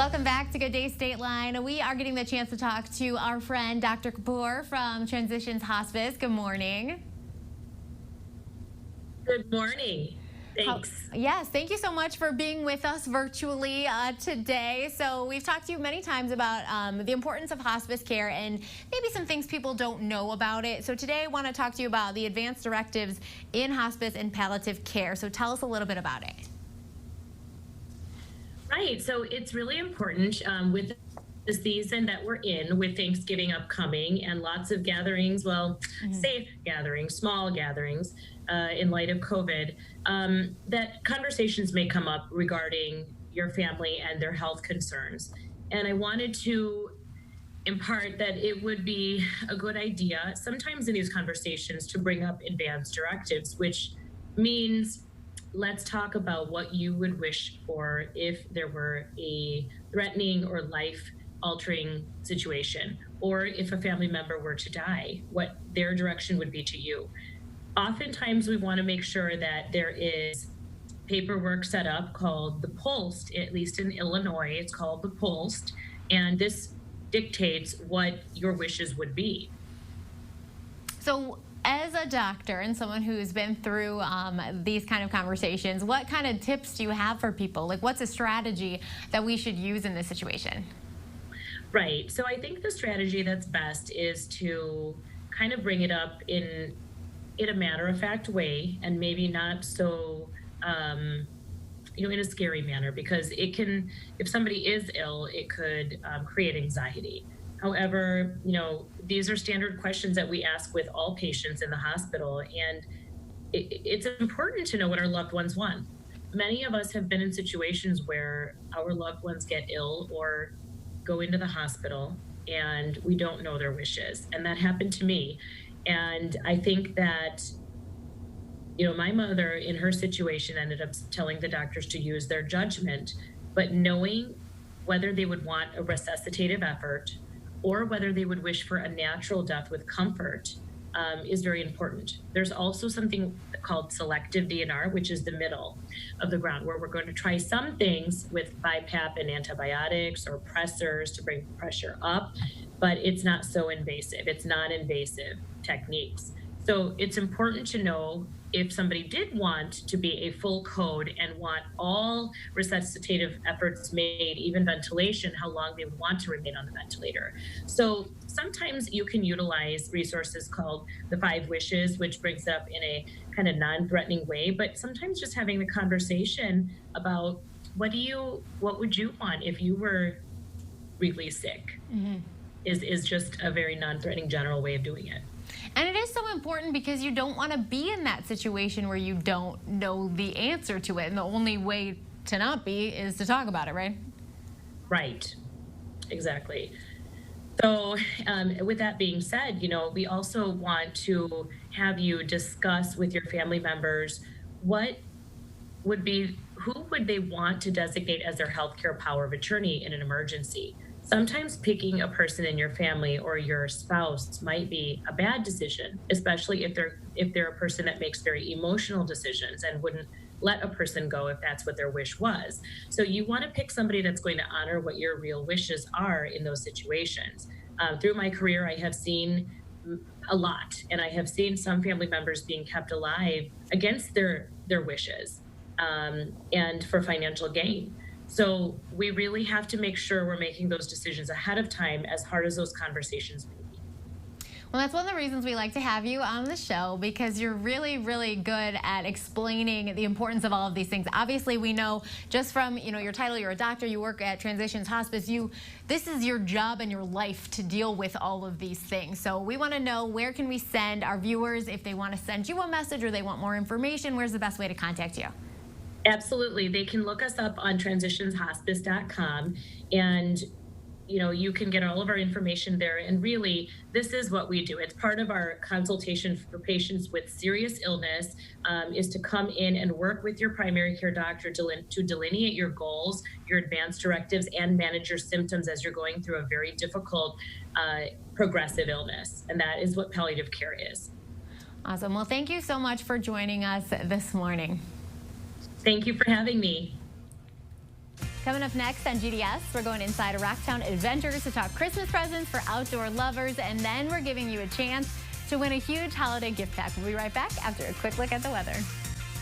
Welcome back to Good Day State Line. We are getting the chance to talk to our friend Dr. Kapoor from Transitions Hospice. Good morning. Good morning. Thanks. Yes, thank you so much for being with us virtually today. So we've talked to you many times about the importance of hospice care and maybe some things people don't know about it. So today I want to talk to you about the advanced directives in hospice and palliative care. So tell us a little bit about it. Right. So it's really important with the season that we're in, with Thanksgiving upcoming and lots of gatherings, safe gatherings, small gatherings in light of COVID, that conversations may come up regarding your family and their health concerns. And I wanted to impart that it would be a good idea sometimes in these conversations to bring up advanced directives, which means let's talk about what you would wish for if there were a threatening or life-altering situation, or if a family member were to die, what their direction would be to you. Oftentimes, we want to make sure that there is paperwork set up called the POLST, at least in Illinois, it's called the POLST, and this dictates what your wishes would be. So, as a doctor and someone who's been through these kind of conversations, what kind of tips do you have for people? Like, what's a strategy that we should use in this situation? Right. So I think the strategy that's best is to kind of bring it up in a matter-of-fact way, and maybe not so, in a scary manner, because it can, if somebody is ill, it could create anxiety. However, these are standard questions that we ask with all patients in the hospital, and it's important to know what our loved ones want. Many of us have been in situations where our loved ones get ill or go into the hospital, and we don't know their wishes. And that happened to me. And I think that, my mother in her situation ended up telling the doctors to use their judgment, but knowing whether they would want a resuscitative effort or whether they would wish for a natural death with comfort is very important. There's also something called Selective Dnr, which is the middle of the ground, where we're going to try some things with BiPAP and antibiotics or pressors to bring pressure up, but it's not so invasive. It's non-invasive techniques. So it's important to know if somebody did want to be a full code and want all resuscitative efforts made, even ventilation, how long they would want to remain on the ventilator. So sometimes you can utilize resources called the 5 wishes, which brings up in a kind of non-threatening way, but sometimes just having the conversation about what would you want if you were really sick is just a very non-threatening general way of doing it. And it is so important because you don't want to be in that situation where you don't know the answer to it. And the only way to not be is to talk about it, right? Right. Exactly. So with that being said, we also want to have you discuss with your family members who would they want to designate as their healthcare power of attorney in an emergency. Sometimes picking a person in your family or your spouse might be a bad decision, especially if they're a person that makes very emotional decisions and wouldn't let a person go if that's what their wish was. So you want to pick somebody that's going to honor what your real wishes are in those situations. Through my career, I have seen a lot, and I have seen some family members being kept alive against their wishes and for financial gain. So we really have to make sure we're making those decisions ahead of time, as hard as those conversations may be. Well, that's one of the reasons we like to have you on the show, because you're really, really good at explaining the importance of all of these things. Obviously, we know just from your title, you're a doctor, you work at Transitions Hospice. This is your job and your life to deal with all of these things. So we want to know, where can we send our viewers if they want to send you a message or they want more information? Where's the best way to contact you? Absolutely. They can look us up on transitionshospice.com, and you can get all of our information there. And really, this is what we do. It's part of our consultation for patients with serious illness, is to come in and work with your primary care doctor to delineate your goals, your advanced directives, and manage your symptoms as you're going through a very difficult progressive illness. And that is what palliative care is. Awesome. Well, thank you so much for joining us this morning. Thank you for having me. Coming up next on GDS, we're going inside a Rocktown Adventures to talk Christmas presents for outdoor lovers, and then we're giving you a chance to win a huge holiday gift pack. We'll be right back after a quick look at the weather.